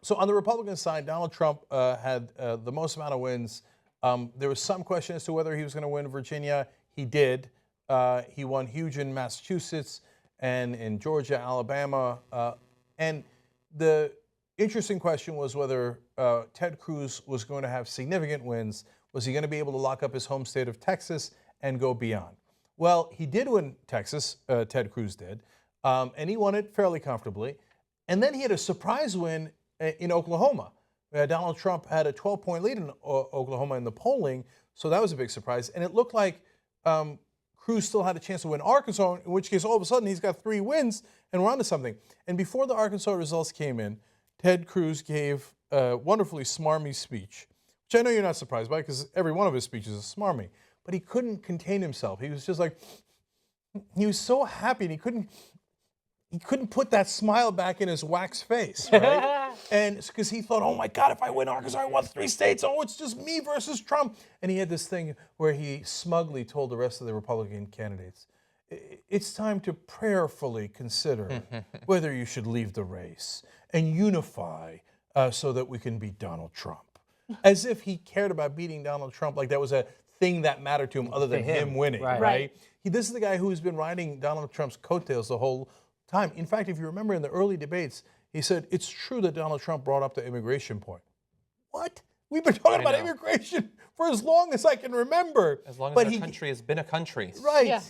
So on the Republican side, Donald Trump had the most amount of wins. There was some question as to whether he was going to win Virginia. He did. He won huge in Massachusetts and in Georgia, Alabama. And the interesting question was whether Ted Cruz was going to have significant wins. Was he going to be able to lock up his home state of Texas and go beyond? Well, he did win Texas, Ted Cruz did, and he won it fairly comfortably. And then he had a surprise win in Oklahoma. Donald Trump had a 12-point lead in Oklahoma in the polling, so that was a big surprise. And it looked like Cruz still had a chance to win Arkansas, in which case all of a sudden he's got 3 wins and we're on to something. And before the Arkansas results came in, Ted Cruz gave a wonderfully smarmy speech, which I know you're not surprised by because every one of his speeches is smarmy. But he couldn't contain himself. He was just like, he was so happy and he couldn't put that smile back in his wax face, right? And because he thought, oh my God, if I win Arkansas, I won 3 states. Oh, it's just me versus Trump. And he had this thing where he smugly told the rest of the Republican candidates, it's time to prayerfully consider whether you should leave the race and unify so that we can beat Donald Trump. As if he cared about beating Donald Trump, like that was a thing that mattered to him other than him winning, right? This is the guy who's been riding Donald Trump's coattails the whole time. In fact, if you remember in the early debates, he said, it's true that Donald Trump brought up the immigration point. What? We've been talking about immigration for as long as I can remember. As long as the country has been a country. Right. Yeah.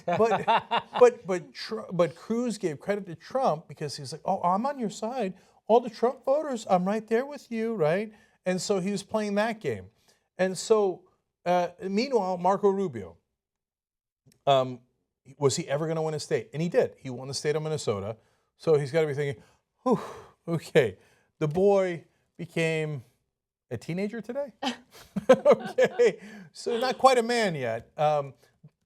But Cruz gave credit to Trump because he's like, oh, I'm on your side. All the Trump voters, I'm right there with you, right? And so he was playing that game. And so, meanwhile, Marco Rubio, was he ever going to win a state? And he did. He won the state of Minnesota. So he's got to be thinking, whew, okay, the boy became a teenager today? Okay, so not quite a man yet.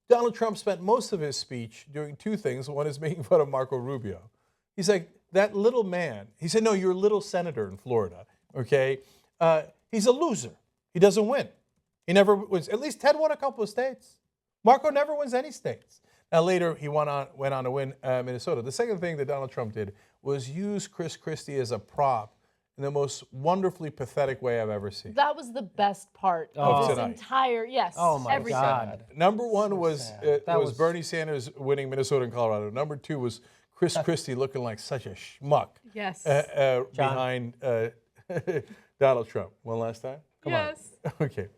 Donald Trump spent most of his speech doing 2 things. One is making fun of Marco Rubio. He's like, that little man. He said, no, you're a little senator in Florida, okay? He's a loser. He doesn't win. He never wins. At least Ted won a couple of states. Marco never wins any states. Now later he went on to win Minnesota. The second thing that Donald Trump did was use Chris Christie as a prop in the most wonderfully pathetic way I've ever seen. That was the best part of this entire, Oh my everything. God. Number 1 was Bernie Sanders winning Minnesota and Colorado. Number 2 was Chris Christie looking like such a schmuck behind Donald Trump. One last time? Come on. Okay.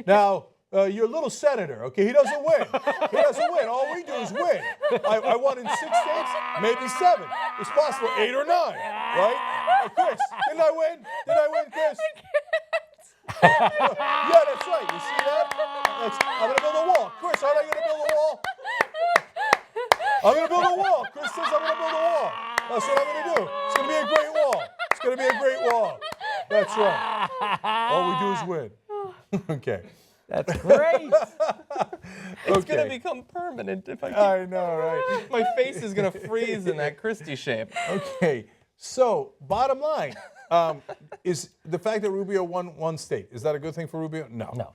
Now, you're a little senator, okay? He doesn't win. He doesn't win. All we do is win. I won in 6 states, maybe 7. It's possible 8 or 9, right? Chris, didn't I win? Did I win, Chris? Yeah, that's right. You see that? I'm going to build a wall. Chris, aren't I going to build a wall? I'm going to build a wall. Chris says I'm going to build a wall. That's what I'm going to do. It's going to be a great wall. It's going to be a great wall. That's right. All we do is win. Okay. That's great. It's going to become permanent if I keep... I know, right? My face is going to freeze in that Christie shape. Okay. So, bottom line, is the fact that Rubio won 1 state, is that a good thing for Rubio? No.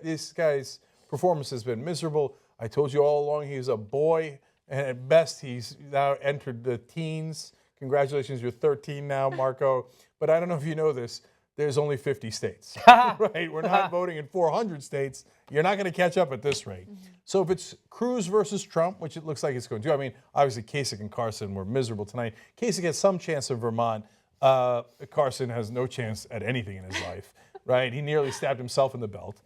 This guy's performance has been miserable. I told you all along he's a boy, and at best he's now entered the teens. Congratulations, you're 13 now, Marco. But I don't know if you know this. There's only 50 states, right? We're not voting in 400 states. You're not going to catch up at this rate. So if it's Cruz versus Trump, which it looks like it's going to, I mean, obviously Kasich and Carson were miserable tonight. Kasich has some chance in Vermont. Carson has no chance at anything in his life, right? He nearly stabbed himself in the belt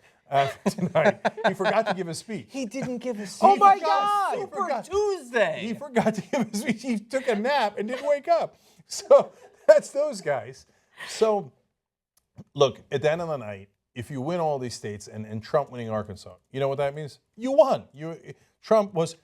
tonight. He forgot to give a speech. He didn't give a speech. Oh my God! Super Tuesday. He forgot to give a speech. He took a nap and didn't wake up. So that's those guys. So look, at the end of the night, if you win all these states and Trump winning Arkansas, you know what that means? You won. Trump was,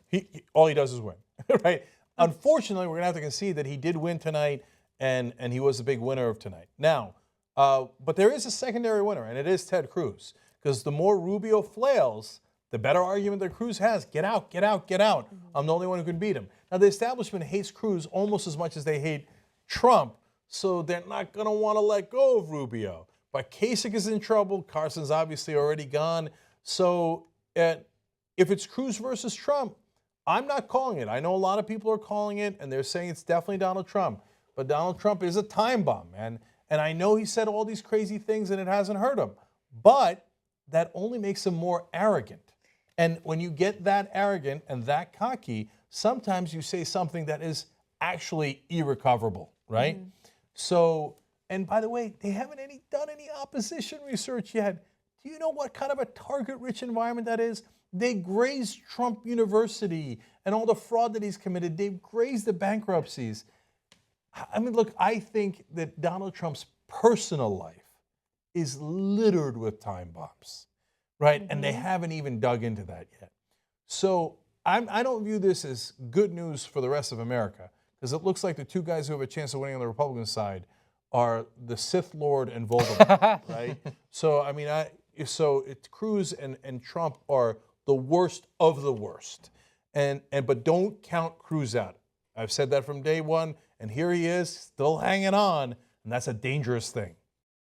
all he does is win, right? Unfortunately, we're going to have to concede that he did win tonight and he was the big winner of tonight. Now, but there is a secondary winner, and it is Ted Cruz, because the more Rubio flails, the better argument that Cruz has. Get out, get out, get out. I'm the only one who can beat him. Now, the establishment hates Cruz almost as much as they hate Trump, so they're not going to want to let go of Rubio. But Kasich is in trouble. Carson's obviously already gone. So if it's Cruz versus Trump, I'm not calling it. I know a lot of people are calling it, and they're saying it's definitely Donald Trump. But Donald Trump is a time bomb, man. And I know he said all these crazy things and it hasn't hurt him, but that only makes him more arrogant. And when you get that arrogant and that cocky, sometimes you say something that is actually irrecoverable, right? So, and by the way, they haven't done any opposition research yet. Do you know what kind of a target-rich environment that is? They grazed Trump University and all the fraud that he's committed. They've grazed the bankruptcies. I mean, look, I think that Donald Trump's personal life is littered with time bombs, right? And they haven't even dug into that yet. So I don't view this as good news for the rest of America, because it looks like the two guys who have a chance of winning on the Republican side are the Sith Lord and Voldemort, right? So, I mean, Cruz and Trump are the worst of the worst. But don't count Cruz out. I've said that from day one, and here he is, still hanging on, and that's a dangerous thing.